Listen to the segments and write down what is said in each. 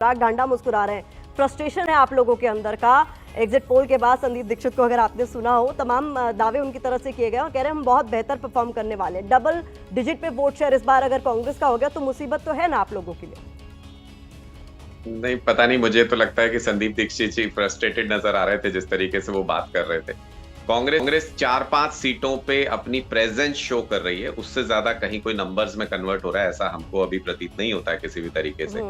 गांडा मुस्कुरा रहे हैं। फ्रस्ट्रेशन है आप लोगों के अंदर का। एग्जिट पोल के बाद संदीप दीक्षित को अगर आपने सुना हो, तमाम दावे उनकी तरफ से किए गए और कह रहे हैं हम बहुत बेहतर परफॉर्म करने वाले हैं। डबल डिजिट पे वोट शेयर इस बार अगर कांग्रेस का हो गया तो मुसीबत तो है ना आप लोगों के लिए। नहीं, पता नहीं, मुझे तो लगता है कि संदीप दीक्षित जी फ्रस्ट्रेटेड नजर आ रहे थे जिस तरीके से वो बात कर रहे थे। कांग्रेस 4-5 सीटों पे अपनी प्रेजेंस शो कर रही है, उससे ज्यादा कहीं कोई नंबर्स में कन्वर्ट हो रहा है ऐसा हमको अभी प्रतीत नहीं होता है किसी भी तरीके से।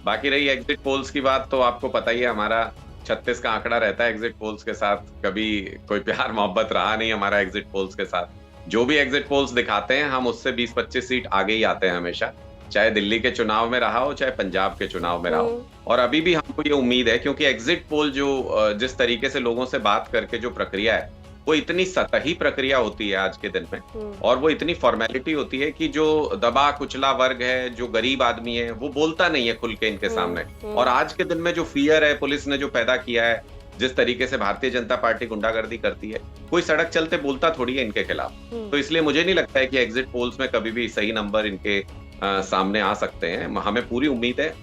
बाकी रही एग्जिट पोल्स की बात, तो आपको पता ही है हमारा 36 का आंकड़ा रहता है एग्जिट पोल्स के साथ। कभी कोई प्यार मोहब्बत रहा नहीं हमारा एग्जिट पोल्स के साथ। जो भी एग्जिट पोल्स दिखाते हैं हम उससे 20-25 सीट आगे ही आते हैं हमेशा, चाहे दिल्ली के चुनाव में रहा हो चाहे पंजाब के चुनाव में रहा हो। और अभी भी हमको ये उम्मीद है, क्योंकि एग्जिट पोल जो जिस तरीके से लोगों से बात करके जो प्रक्रिया है वो इतनी सतही प्रक्रिया होती है आज के दिन में, और वो इतनी फॉर्मेलिटी होती है कि जो दबा कुचला वर्ग है, जो गरीब आदमी है, वो बोलता नहीं है खुल के इनके सामने। और आज के दिन में जो फियर है पुलिस ने जो पैदा किया है, जिस तरीके से भारतीय जनता पार्टी गुंडागर्दी करती है, कोई सड़क चलते बोलता थोड़ी है इनके खिलाफ। तो इसलिए मुझे नहीं लगता है कि एग्जिट पोल्स में कभी भी सही नंबर इनके सामने आ सकते हैं। हमें पूरी उम्मीद है,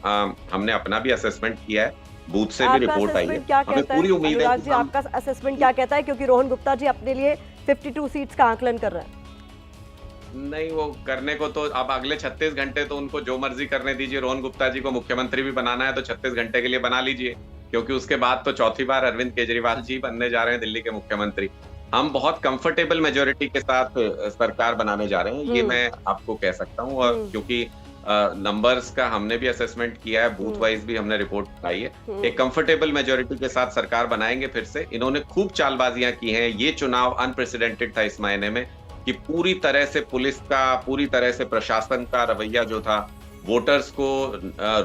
हमने अपना भी असेसमेंट किया है, बूथ से भी रिपोर्ट आई है, हमें पूरी उम्मीद है। जी, आपका असेसमेंट क्या कहता है, क्योंकि रोहन गुप्ता जी अपने लिए 52 सीट्स का आकलन कर रहे हैं। नहीं, वो करने को तो अब अगले 36 घंटे तो उनको जो मर्जी करने दीजिए। रोहन गुप्ता जी को मुख्यमंत्री भी बनाना है तो 36 घंटे के लिए बना लीजिए, क्योंकि उसके बाद तो चौथी बार अरविंद केजरीवाल जी बनने जा रहे हैं दिल्ली के मुख्यमंत्री। हम बहुत कंफर्टेबल मेजोरिटी के साथ सरकार बनाने जा रहे हैं, ये मैं आपको कह सकता हूँ। और क्योंकि नंबर्स का हमने भी असेसमेंट किया है, बूथ वाइज भी हमने रिपोर्ट बनाई है, एक कंफर्टेबल मेजोरिटी के साथ सरकार बनाएंगे फिर से। इन्होंने खूब चालबाजियां की हैं, ये चुनाव अनप्रेसिडेंटेड था इस मायने में कि पूरी तरह से पुलिस का, पूरी तरह से प्रशासन का रवैया जो था, वोटर्स को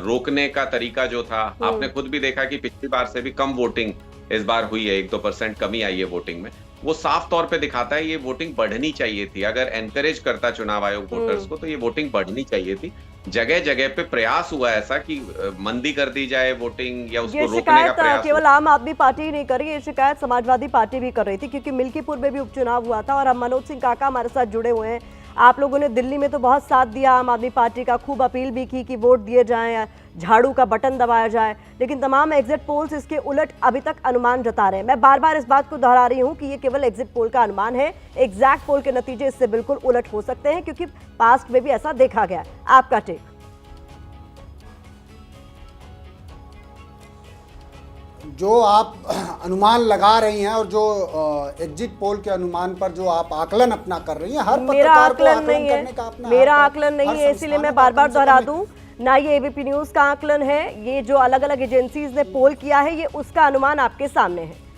रोकने का तरीका जो था, आपने खुद भी देखा कि पिछली बार से भी कम वोटिंग इस बार हुई है, 1-2% कमी आई है वोटिंग में। वो साफ तौर पे दिखाता है ये वोटिंग बढ़नी चाहिए थी। अगर एनकरेज करता चुनाव आयोग वोटर्स को तो ये वोटिंग बढ़नी चाहिए थी। जगह जगह पे प्रयास हुआ ऐसा कि मंदी कर दी जाए वोटिंग या उसको रोकने का प्रयास। केवल आम आदमी पार्टी ही नहीं कर रही, ये शिकायत समाजवादी पार्टी भी कर रही थी, क्योंकि मिल्कीपुर में भी उपचुनाव हुआ था और हम मनोज सिंह काका हमारे साथ जुड़े हुए हैं। आप लोगों ने दिल्ली में तो बहुत साथ दिया आम आदमी पार्टी का, खूब अपील भी की कि वोट दिए जाएं, झाड़ू का बटन दबाया जाए, लेकिन तमाम एग्जिट पोल्स इसके उलट अभी तक अनुमान जता रहे हैं। मैं बार बार इस बात को दोहरा रही हूं कि ये केवल एग्जिट पोल का अनुमान है, एग्जैक्ट पोल के नतीजे इससे बिल्कुल उलट हो सकते हैं, क्योंकि पास्ट में भी ऐसा देखा गया है। आपका टेक? जो आप अनुमान लगा रही हैं और जो एग्जिट पोल के अनुमान पर जो आप आकलन अपना कर रही हैं, हर पत्रकार को आकलन करने का अपना मेरा आकलन नहीं है, इसीलिए मैं बार बार दोहरा दूं, ना ये एबीपी न्यूज का आकलन है, ये जो अलग अलग एजेंसीज ने पोल किया है ये उसका अनुमान आपके सामने है।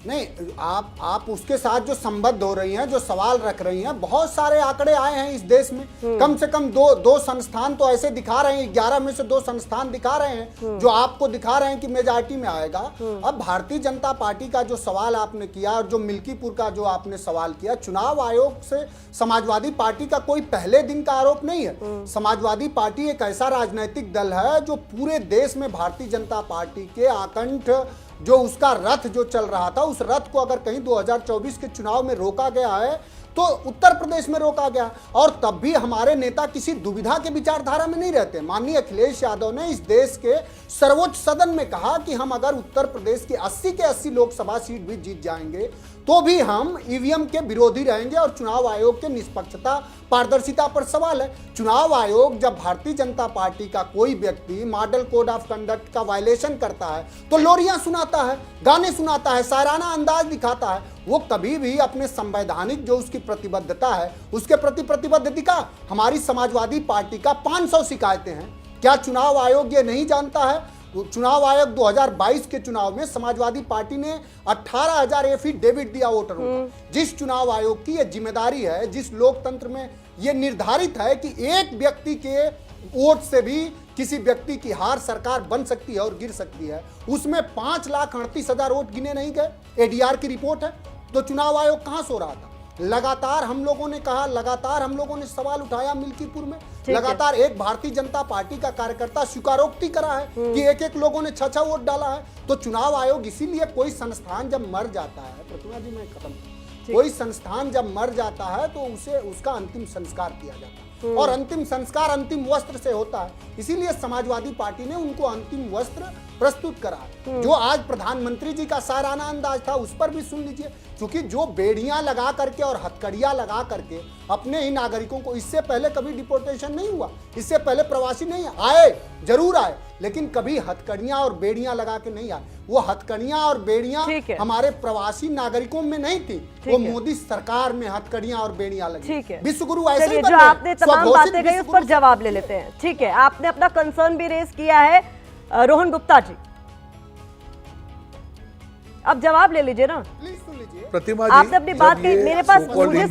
नहीं, आप उसके साथ जो संबद्ध हो रही हैं, जो सवाल रख रही हैं, बहुत सारे आंकड़े आए हैं इस देश में। कम से कम दो संस्थान तो ऐसे दिखा रहे हैं, 11 में से 2 संस्थान दिखा रहे हैं जो आपको दिखा रहे हैं कि मेजॉरिटी में आएगा। अब भारतीय जनता पार्टी का जो सवाल आपने किया और जो मिल्कीपुर का जो आपने सवाल किया, चुनाव आयोग से समाजवादी पार्टी का कोई पहले दिन का आरोप नहीं है। समाजवादी पार्टी एक ऐसा राजनीतिक दल है जो पूरे देश में भारतीय जनता पार्टी के आकंठ जो उसका रथ जो चल रहा था, उस रथ को अगर कहीं 2024 के चुनाव में रोका गया है तो उत्तर प्रदेश में रोका गया। और तब भी हमारे नेता किसी दुविधा के विचारधारा में नहीं रहते। माननीय अखिलेश यादव ने इस देश के सर्वोच्च सदन में कहा कि हम अगर उत्तर प्रदेश की 80 के 80 लोकसभा सीट भी जीत जाएंगे तो भी हम ईवीएम के विरोधी रहेंगे। और चुनाव आयोग के निष्पक्षता पारदर्शिता पर सवाल है। चुनाव आयोग जब भारतीय जनता पार्टी का कोई व्यक्ति मॉडल कोड ऑफ कंडक्ट का वायलेशन करता है तो लोरियां सुनाता है, गाने सुनाता है, शायराना अंदाज दिखाता है। वो कभी भी अपने संवैधानिक जो उसकी प्रतिबद्धता है उसके प्रति प्रतिबद्ध दिखा। हमारी समाजवादी पार्टी का 500 शिकायतें हैं। क्या चुनाव आयोग ये नहीं जानता है? चुनाव आयोग 2022 के चुनाव में समाजवादी पार्टी ने 18,000 एफिडेविट दिया वोटरों को। जिस चुनाव आयोग की ये जिम्मेदारी है, जिस लोकतंत्र में ये निर्धारित है कि एक व्यक्ति के वोट से भी किसी व्यक्ति की हार सरकार बन सकती है और गिर सकती है, उसमें 5,38,000 वोट गिने नहीं गए। एडीआर की रिपोर्ट है। तो चुनाव आयोग कहां सो रहा था? लगातार हम लोगों ने कहा, लगातार हम लोगों ने सवाल उठाया मिल्कीपुर में, लगातार एक भारतीय जनता पार्टी का कार्यकर्ता स्वीकारोक्ति करा है कि एक लोगों ने 6 वोट डाला है। तो चुनाव आयोग, इसीलिए कोई संस्थान जब मर जाता है, प्रतिमा जी मैं खत्म, कोई संस्थान जब मर जाता है तो उसे उसका अंतिम संस्कार किया जाता है। और अंतिम संस्कार अंतिम वस्त्र से होता है। इसीलिए समाजवादी पार्टी ने उनको अंतिम वस्त्र प्रस्तुत करा। जो आज प्रधानमंत्री जी का साराना अंदाज था उस पर भी सुन लीजिए, क्योंकि जो बेड़ियां लगा करके और हथकड़ियां लगा करके अपने ही नागरिकों को, इससे पहले कभी डिपोर्टेशन नहीं हुआ, इससे पहले प्रवासी नहीं आए, जरूर आए, लेकिन कभी हथकड़ियां और बेड़ियां लगा के नहीं आए। वो हथकड़ियां और बेड़ियां हमारे प्रवासी नागरिकों में नहीं थी, वो मोदी सरकार में हथकड़ियां और बेड़ियां लगी। विश्वगुरु ऐसे ही जो आपने तमाम बातें कही उस पर जवाब ले लेते हैं। ठीक है, आपने अपना कंसर्न भी रेज किया है रोहन गुप्ता जी, अब जवाब ले लीजिए ना। प्लीज सुन लीजिए। प्रतिमा जी, आपने अपनी बात कही, मेरे पास मुझे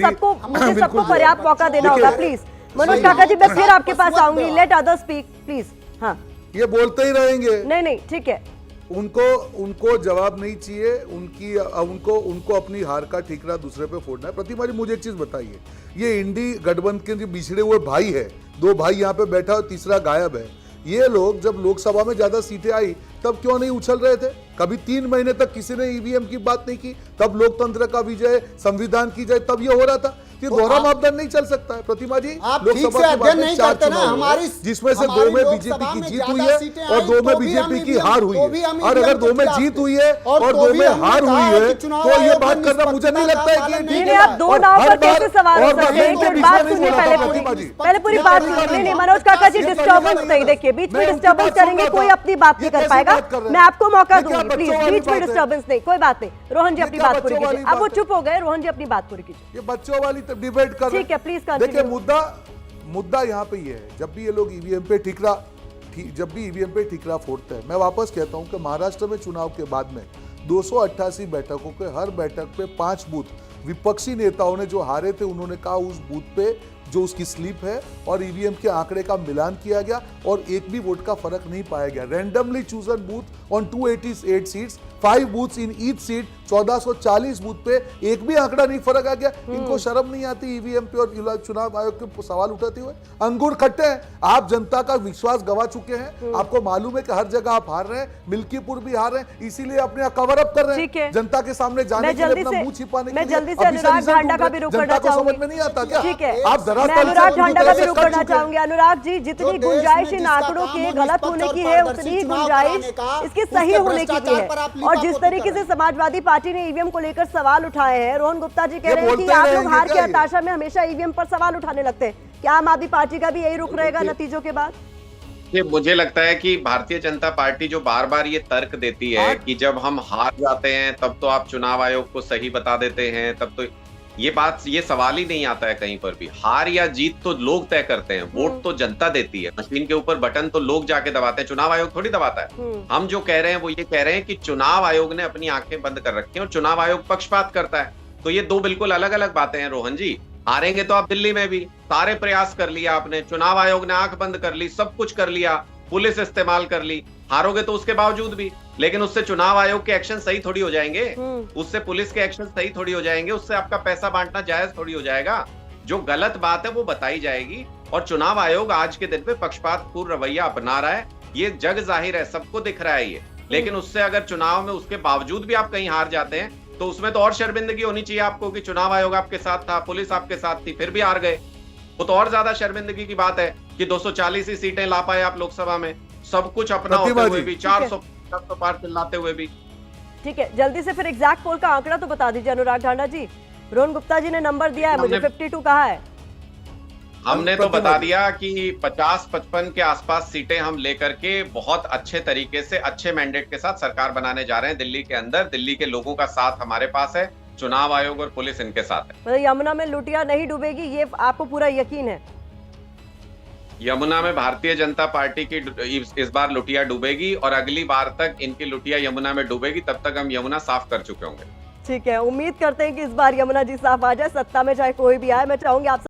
सबको पर्याप्त मौका देना होगा। प्लीज मनोज काका जी, मैं फिर आपके पास आऊंगी, लेट अदर्स स्पीक प्लीज। हाँ, ये बोलते ही रहेंगे। नहीं ठीक है, उनको जवाब नहीं चाहिए, उनको अपनी हार का ठीकरा दूसरे पे फोड़ना है। प्रतिमा जी, मुझे एक चीज बताइए, ये इंडी गठबंधन के जो बिछड़े हुए भाई है, 2 भाई यहाँ पे बैठा और तीसरा गायब है, ये लोग जब लोकसभा में ज्यादा सीटें आई तब क्यों नहीं उछल रहे थे? कभी 3 महीने तक किसी ने ईवीएम की बात नहीं की, तब लोकतंत्र का विजय, संविधान की जय, तब ये हो रहा था। ये दोहरा मापदंड नहीं चल सकता है। प्रतिमा जी, आप ठीक से अध्ययन नहीं करते ना। हमारी जिसमें से 2 में बीजेपी की जीत हुई है और 2 में बीजेपी की हार हुई है, और अगर 2 में जीत हुई है और 2 में हार हुई है तो ये बात करना मुझे नहीं लगता है कि ठीक है। आप 2 नाव पर कैसे सवाल कर सकते हैं? एक बात सुनिए, पहले पूरी बात सुनिए। नहीं मनोज काका जी, डिस्टर्बेंस नहीं, देखिए बीच में डिस्टर्बेंस करेंगे कोई अपनी बात नहीं कर पाएगा। मैं आपको मौका दूंगी, प्लीज बीच में डिस्टर्बेंस नहीं, कोई बात नहीं। रोहन जी अपनी बात पूरी कीजिए। अब वो चुप हो गए, रोहन जी अपनी बात पूरी कीजिए। ये बच्चों वाली डिबेट कर रहे हैं। प्लीज देखिए, मुद्दा यहाँ पे ये है, जब भी ये लोग ईवीएम पे ठीकरा फोड़ते हैं, मैं वापस कहता हूँ कि महाराष्ट्र में चुनाव के बाद में 288 बैठकों के हर बैठक पे 5 बूथ विपक्षी नेताओं ने जो हारे थे, उन्होंने कहा उस बूथ पे जो उसकी स्लिप है और ईवीएम के आंकड़े का मिलान किया गया और एक भी वोट का फर्क नहीं पाया गया। Randomly chosen booth on 288 seats, 5 booths in each seat, 1440 booth पे एक भी आंकड़ा नहीं फर्क आ गया। इनको शर्म नहीं आती ईवीएम पे और चुनाव आयोग के सवाल उठाते हुए? अंगूर खट्टे हैं, आप जनता का विश्वास गवा चुके हैं। आपको मालूम है कि हर जगह आप हार रहे हैं, मिल्कीपुर भी हार रहे हैं, इसीलिए अपने कवर अप कर रहे हैं जनता के सामने जाने के लिए, अपना मुंह छिपाने के लिए। जल्दी से अनुराग ढांडा का भी रुख करना चाहूंगी, समझ में नहीं आता क्या? ठीक है, आप जरा मैं अनुराग ढांडा का भी रुख करना चाहूंगी। अनुराग जी, जितनी गुंजाइश इन आंकड़ों के गलत होने की है, उतनी गुंजाइश इसके सही होने की भी है। और जिस तरीके से समाजवादी पार्टी ने ईवीएम को लेकर सवाल उठाए हैं, रोहन गुप्ता जी कह रहे हैं कि आप लोग हार के हताशा में हमेशा ईवीएम पर सवाल उठाने लगते हैं। क्या आम आदमी पार्टी का भी यही रुख रहेगा नतीजों के बाद? ये मुझे लगता है कि भारतीय जनता पार्टी जो बार बार ये तर्क देती है कि जब हम हार जाते हैं तब तो आप चुनाव आयोग को सही बता देते हैं, तब तो ये सवाल ही नहीं आता है कहीं पर भी। हार या जीत तो लोग तय करते हैं, वोट तो जनता देती है, मशीन के ऊपर बटन तो लोग जाके दबाते हैं, चुनाव आयोग थोड़ी दबाता है। हम जो कह रहे हैं वो ये कह रहे हैं कि चुनाव आयोग ने अपनी आंखें बंद कर रखी हैं और चुनाव आयोग पक्षपात करता है। तो ये 2 बिल्कुल अलग अलग बातें हैं रोहन जी। हारेंगे तो आप दिल्ली में भी सारे प्रयास कर लिया आपने, चुनाव आयोग ने आंख बंद कर ली, सब कुछ कर लिया, पुलिस इस्तेमाल कर ली, हारोगे तो उसके बावजूद भी, लेकिन उससे चुनाव आयोग के एक्शन सही थोड़ी हो जाएंगे, उससे पुलिस के एक्शन सही थोड़ी हो जाएंगे, उससे आपका पैसा बांटना जायज थोड़ी हो जाएगा। जो गलत बात है वो बताई जाएगी और चुनाव आयोग आज के दिन पे पक्षपातपूर्ण रवैया अपना रहा है, ये जग जाहिर है, सबको दिख रहा है ये। लेकिन उससे अगर चुनाव में उसके बावजूद भी आप कहीं हार जाते हैं तो उसमें तो और शर्मिंदगी होनी चाहिए आपको कि चुनाव आयोग आपके साथ था, पुलिस आपके साथ थी, फिर भी हार गए। वो तो और ज्यादा शर्मिंदगी की बात है कि 240 ही सीटें ला पाए आप लोकसभा में, सब कुछ अपना होते हुए भी, 400 पार चिल्लाते हुए भी। ठीक है, जल्दी से फिर एग्जैक्ट पोल का आंकड़ा तो बता दीजिए अनुराग ढांडा जी। रोहन गुप्ता जी ने नंबर दिया है मुझे, 52 कहा है। हमने तो बता दिया कि 50-55 के आसपास सीटें हम लेकर के बहुत अच्छे तरीके से, अच्छे मैंडेट के साथ सरकार बनाने जा रहे हैं दिल्ली के अंदर। दिल्ली के लोगों का साथ हमारे पास है, चुनाव आयोग और पुलिस इनके साथ है। मतलब यमुना में लुटिया नहीं डूबेगी, ये आपको पूरा यकीन है? यमुना में भारतीय जनता पार्टी की इस बार लुटिया डूबेगी और अगली बार तक इनकी लुटिया यमुना में डूबेगी, तब तक हम यमुना साफ कर चुके होंगे। ठीक है, उम्मीद करते हैं कि इस बार यमुना जी साफ आ जाए, सत्ता में चाहे कोई भी आए। मैं चाहूंगी आप